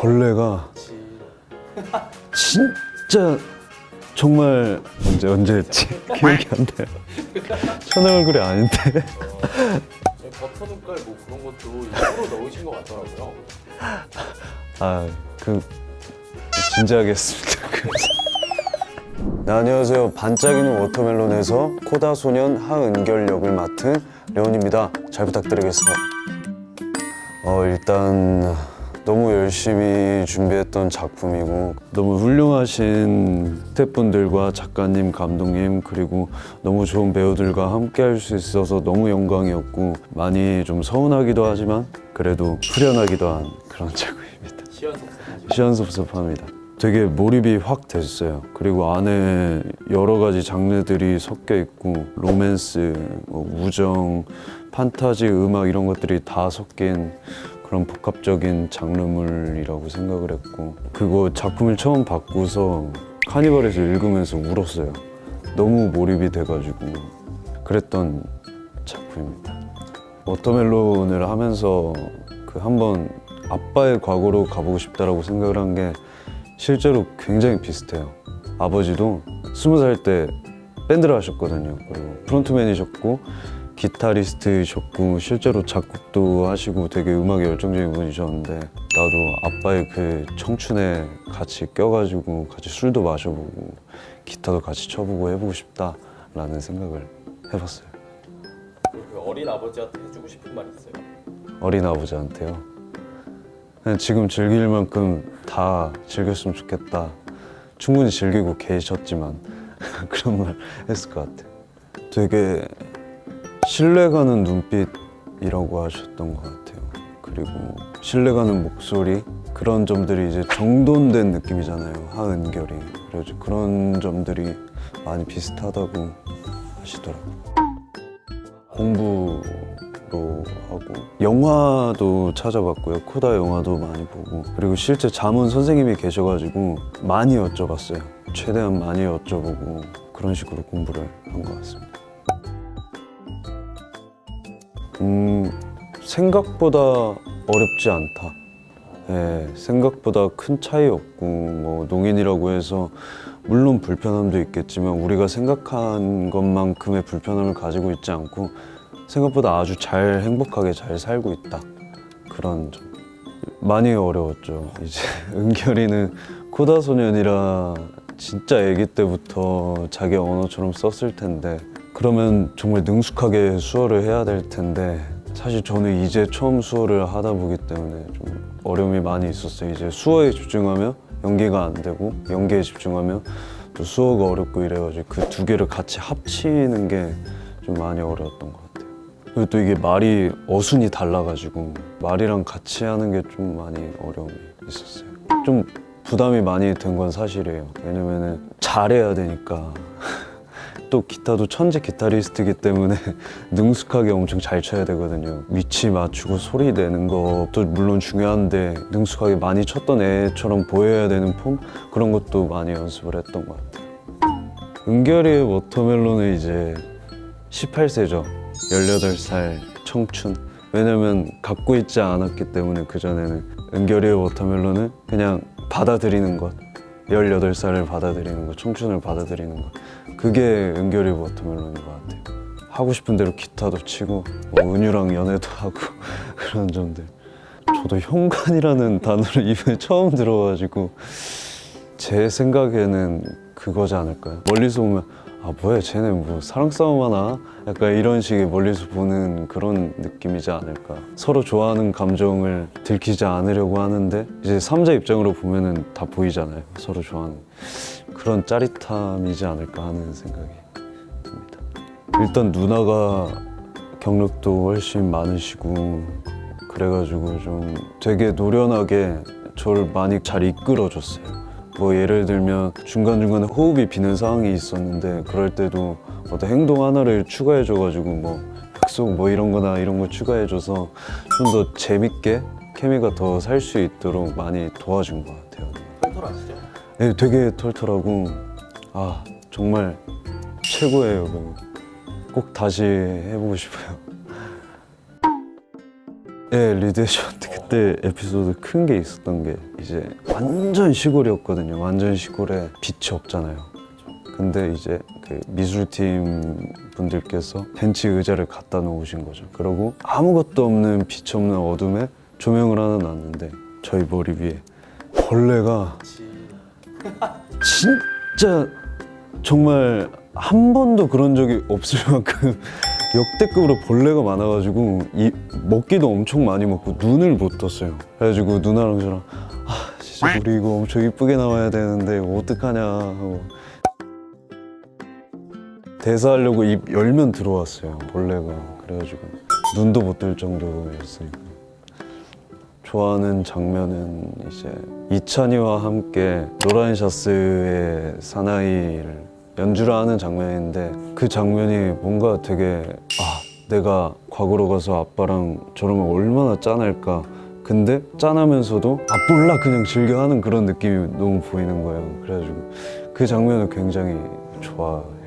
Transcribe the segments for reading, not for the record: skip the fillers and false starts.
벌레가 진짜 정말 언제 했지? 기억이 안 나요. 천의 얼굴이 아닌데. 버터 눈깔 뭐 그런 것도 일부러 넣으신 것 같더라고요. 진지하게 했습니다. 네, 안녕하세요. 반짝이는 워터멜론에서 코다 소년 하은결 역을 맡은 레온입니다. 잘 부탁드리겠습니다. 일단 너무 열심히 준비했던 작품이고 너무 훌륭하신 스태프분들과 작가님, 감독님 그리고 너무 좋은 배우들과 함께 할 수 있어서 너무 영광이었고 많이 좀 서운하기도 하지만 그래도 후련하기도 한 그런 작품입니다. 시원섭섭합니다. 되게 몰입이 확 됐어요. 그리고 안에 여러 가지 장르들이 섞여 있고 로맨스, 우정, 판타지, 음악 이런 것들이 다 섞인 그런 복합적인 장르물이라고 생각을 했고 그거 작품을 처음 받고서 카니발에서 읽으면서 울었어요. 너무 몰입이 돼가지고 그랬던 작품입니다. 워터멜론을 하면서 한번 아빠의 과거로 가보고 싶다라고 생각을 한 게 실제로 굉장히 비슷해요. 아버지도 20살 때 밴드를 하셨거든요. 그리고 프론트맨이셨고 기타리스트셨고 실제로 작곡도 하시고 되게 음악에 열정적인 분이셨는데 나도 아빠의 그 청춘에 같이 껴가지고 같이 술도 마셔보고 기타도 같이 쳐보고 해보고 싶다라는 생각을 해봤어요. 그 어린 아버지한테 해주고 싶은 말 있어요? 어린 아버지한테요. 그냥 지금 즐길 만큼 다 즐겼으면 좋겠다. 충분히 즐기고 계셨지만 그런 말 했을 것 같아요. 되게 신뢰가는 눈빛이라고 하셨던 것 같아요. 그리고 신뢰가는 목소리 그런 점들이 이제 정돈된 느낌이잖아요. 하은결이. 그래서 그런 점들이 많이 비슷하다고 하시더라고요. 공부로 하고 영화도 찾아봤고요. 코다 영화도 많이 보고 그리고 실제 자문 선생님이 계셔가지고 많이 여쭤봤어요. 최대한 많이 여쭤보고 그런 식으로 공부를 한 것 같습니다. 생각보다 어렵지 않다. 네, 생각보다 큰 차이 없고 뭐 농인이라고 해서 물론 불편함도 있겠지만 우리가 생각한 것만큼의 불편함을 가지고 있지 않고 생각보다 아주 잘 행복하게 잘 살고 있다. 그런 점. 많이 어려웠죠. 이제 은결이는 코다 소년이라 진짜 아기 때부터 자기 언어처럼 썼을 텐데 그러면 정말 능숙하게 수어를 해야 될 텐데 사실 저는 이제 처음 수어를 하다 보기 때문에 좀 어려움이 많이 있었어요. 이제 수어에 집중하면 연기가 안 되고 연기에 집중하면 또 수어가 어렵고 이래가지고 그 두 개를 같이 합치는 게 좀 많이 어려웠던 것 같아요. 그리고 또 이게 말이 어순이 달라가지고 말이랑 같이 하는 게 좀 많이 어려움이 있었어요. 좀 부담이 많이 된 건 사실이에요. 왜냐면은 잘해야 되니까 또 기타도 천재 기타리스트이기 때문에 능숙하게 엄청 잘 쳐야 되거든요. 위치 맞추고 소리 내는 것도 물론 중요한데 능숙하게 많이 쳤던 애처럼 보여야 되는 폼? 그런 것도 많이 연습을 했던 것 같아요. 은결이의 워터멜론은 이제 18세죠. 18살 청춘. 왜냐면 갖고 있지 않았기 때문에 그전에는 은결이의 워터멜론은 그냥 받아들이는 것. 18살을 받아들이는 것, 청춘을 받아들이는 것. 그게 은결이 워터멜론인 것 같아요. 하고 싶은 대로 기타도 치고 뭐 은유랑 연애도 하고 그런 점들. 저도 현관이라는 단어를 이번에 처음 들어가지고 제 생각에는 그거지 않을까요? 멀리서 보면 뭐야 쟤네 뭐 사랑 싸움 하나? 약간 이런 식의 멀리서 보는 그런 느낌이지 않을까. 서로 좋아하는 감정을 들키지 않으려고 하는데 이제 3자 입장으로 보면은 다 보이잖아요. 서로 좋아하는 그런 짜릿함이지 않을까 하는 생각이 듭니다. 일단 누나가 경력도 훨씬 많으시고 그래가지고 좀 되게 노련하게 저를 많이 잘 이끌어줬어요. 뭐 예를 들면 중간중간에 호흡이 비는 상황이 있었는데 그럴 때도 어떤 행동 하나를 추가해줘가지고 뭐 약속 뭐 이런 거나 이런 거 추가해줘서 좀 더 재밌게 케미가 더 살 수 있도록 많이 도와준 것 같아요. 털털하시죠? 네, 되게 털털하고 정말 최고예요. 꼭 다시 해보고 싶어요. 예, 리드해주셨는데 그때 에피소드 큰 게 있었던 게 이제 완전 시골이었거든요. 완전 시골에 빛이 없잖아요. 근데 이제 그 미술팀 분들께서 벤치 의자를 갖다 놓으신 거죠. 그리고 아무것도 없는 빛 없는 어둠에 조명을 하나 놨는데 저희 머리 위에 벌레가 진짜 정말 한 번도 그런 적이 없을 만큼 역대급으로 벌레가 많아가지고 먹기도 엄청 많이 먹고 눈을 못 떴어요. 그래가지고 누나랑 저랑 진짜 우리 이거 엄청 이쁘게 나와야 되는데 이거 어떡하냐 하고 대사하려고 입 열면 들어왔어요, 벌레가. 그래가지고 눈도 못 뜰 정도였으니까. 좋아하는 장면은 이제 이찬이와 함께 노란 샤스의 사나이를 연주를 하는 장면인데 그 장면이 뭔가 되게 내가 과거로 가서 아빠랑 저러면 얼마나 짠할까. 근데 짠하면서도 몰라 그냥 즐겨하는 그런 느낌이 너무 보이는 거예요. 그래가지고 그 장면을 굉장히 좋아해요.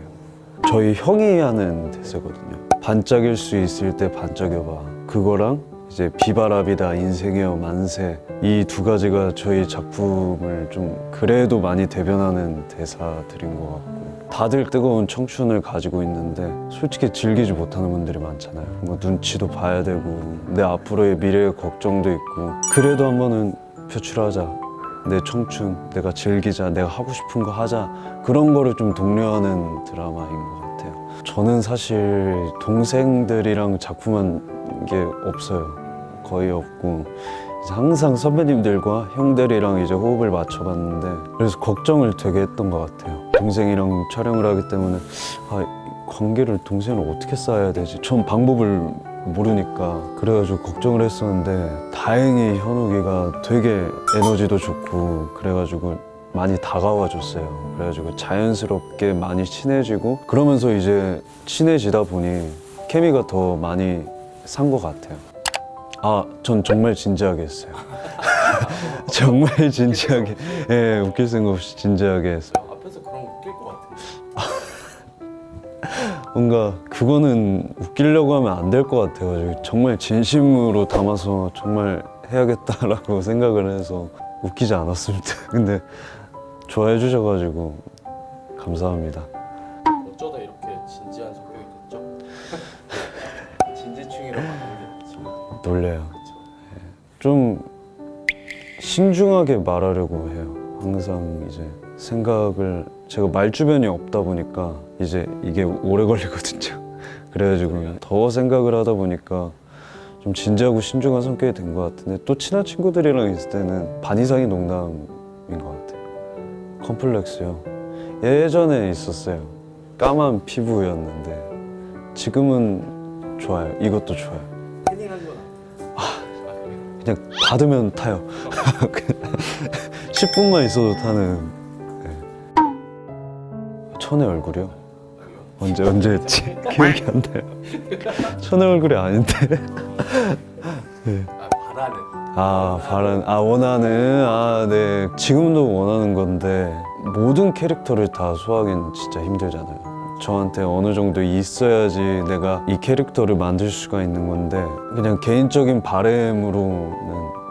저희 형이 하는 대사거든요. 반짝일 수 있을 때 반짝여봐. 그거랑 이제 비바람이다 인생이여 만세, 이 두 가지가 저희 작품을 좀 그래도 많이 대변하는 대사들인 것 같고, 다들 뜨거운 청춘을 가지고 있는데 솔직히 즐기지 못하는 분들이 많잖아요. 뭐 눈치도 봐야 되고 내 앞으로의 미래의 걱정도 있고, 그래도 한 번은 표출하자. 내 청춘, 내가 즐기자, 내가 하고 싶은 거 하자. 그런 거를 좀 독려하는 드라마인 것 같아요. 저는 사실 동생들이랑 작품한 게 없어요. 거의 없고 이제 항상 선배님들과 형들이랑 이제 호흡을 맞춰봤는데, 그래서 걱정을 되게 했던 것 같아요. 동생이랑 촬영을 하기 때문에 관계를 동생을 어떻게 쌓아야 되지? 전 방법을 모르니까. 그래가지고 걱정을 했었는데 다행히 현욱이가 되게 에너지도 좋고 그래가지고 많이 다가와 줬어요. 그래가지고 자연스럽게 많이 친해지고, 그러면서 이제 친해지다 보니 케미가 더 많이 산 것 같아요. 전 정말 진지하게 했어요. 정말 진지하게. 예, 웃길 생각 없이 진지하게 했어요. 앞에서 그런 거 웃길 것 같아. 뭔가 그거는 웃기려고 하면 안 될 것 같아가지고 정말 진심으로 담아서 정말 해야겠다라고 생각을 해서 웃기지 않았습니다. 근데 좋아해 주셔가지고 감사합니다. 어쩌다 이렇게 진지한 성격이 됐죠? 진지충이라고 하는 게 있지만. 놀래요. 좀 신중하게 말하려고 해요. 항상 이제 생각을, 제가 말주변이 없다 보니까 이제 이게 오래 걸리거든요. 그래가지고 더 생각을 하다 보니까 좀 진지하고 신중한 성격이 된 것 같은데, 또 친한 친구들이랑 있을 때는 반 이상이 농담인 것 같아요. 컴플렉스요. 예전에 있었어요. 까만 피부였는데 지금은 좋아요. 이것도 좋아요. 태닝한 건 아니에요. 그냥 받으면 타요. 10분만 있어도 타는. 네. 천의 얼굴이요? 언제 했지? 기억이 안 나요. 천의 얼굴이 아닌데. 네. 바라는. 원하는. 네. 지금도 원하는 건데 모든 캐릭터를 다 소화하기는 진짜 힘들잖아요. 저한테 어느 정도 있어야지 내가 이 캐릭터를 만들 수가 있는 건데, 그냥 개인적인 바램으로는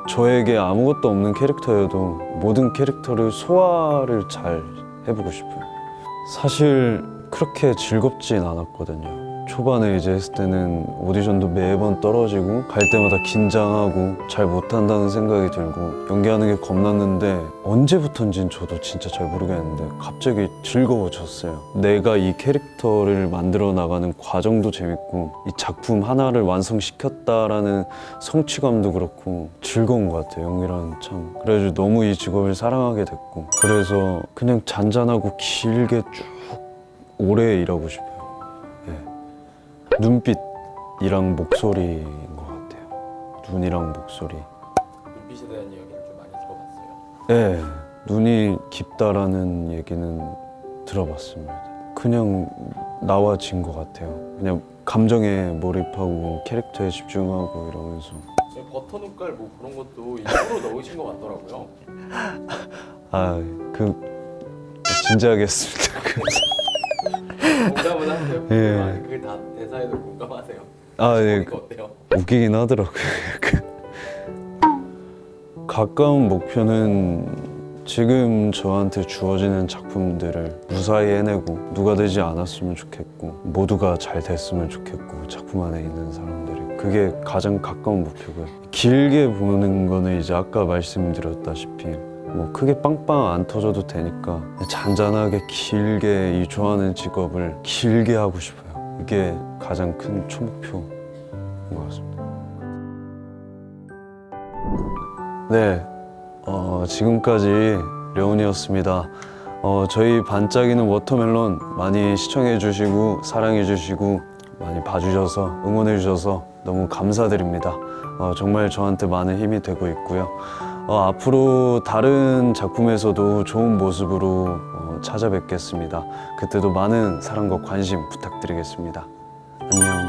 저에게 아무것도 없는 캐릭터여도 모든 캐릭터를 소화를 잘 해보고 싶어요. 사실 그렇게 즐겁진 않았거든요. 초반에 이제 했을 때는 오디션도 매번 떨어지고 갈 때마다 긴장하고 잘 못한다는 생각이 들고 연기하는 게 겁났는데, 언제부턴진 저도 진짜 잘 모르겠는데 갑자기 즐거워졌어요. 내가 이 캐릭터를 만들어 나가는 과정도 재밌고 이 작품 하나를 완성시켰다라는 성취감도 그렇고 즐거운 것 같아요. 연기라는 참. 그래가지고 너무 이 직업을 사랑하게 됐고, 그래서 그냥 잔잔하고 길게 쭉 오래 일하고 싶어요. 눈빛이랑 목소리인 것 같아요. 눈이랑 목소리. 눈빛에 대한 이야기를 좀 많이 들어봤어요. 네, 눈이 깊다라는 얘기는 들어봤습니다. 그냥 나와진 것 같아요. 그냥 감정에 몰입하고 캐릭터에 집중하고 이러면서. 버터 눈깔 뭐 그런 것도 일부러 넣으신 것 같더라고요. 진지하게 했습니다. 공감은 하세요? 예. 아니, 그게 다 대사에도 공감하세요? 네. 보니까 어때요? 웃기긴 하더라고요. 가까운 목표는 지금 저한테 주어지는 작품들을 무사히 해내고 누가 되지 않았으면 좋겠고 모두가 잘 됐으면 좋겠고 작품 안에 있는 사람들이 그게 가장 가까운 목표고요. 길게 보는 거는 이제 아까 말씀드렸다시피 뭐 크게 빵빵 안 터져도 되니까 잔잔하게 길게 이 좋아하는 직업을 길게 하고 싶어요. 이게 가장 큰 초목표인 것 같습니다. 네, 지금까지 려운이었습니다. 저희 반짝이는 워터멜론 많이 시청해 주시고 사랑해 주시고 많이 봐주셔서 응원해 주셔서 너무 감사드립니다. 정말 저한테 많은 힘이 되고 있고요. 앞으로 다른 작품에서도 좋은 모습으로 찾아뵙겠습니다. 그때도 많은 사랑과 관심 부탁드리겠습니다. 안녕.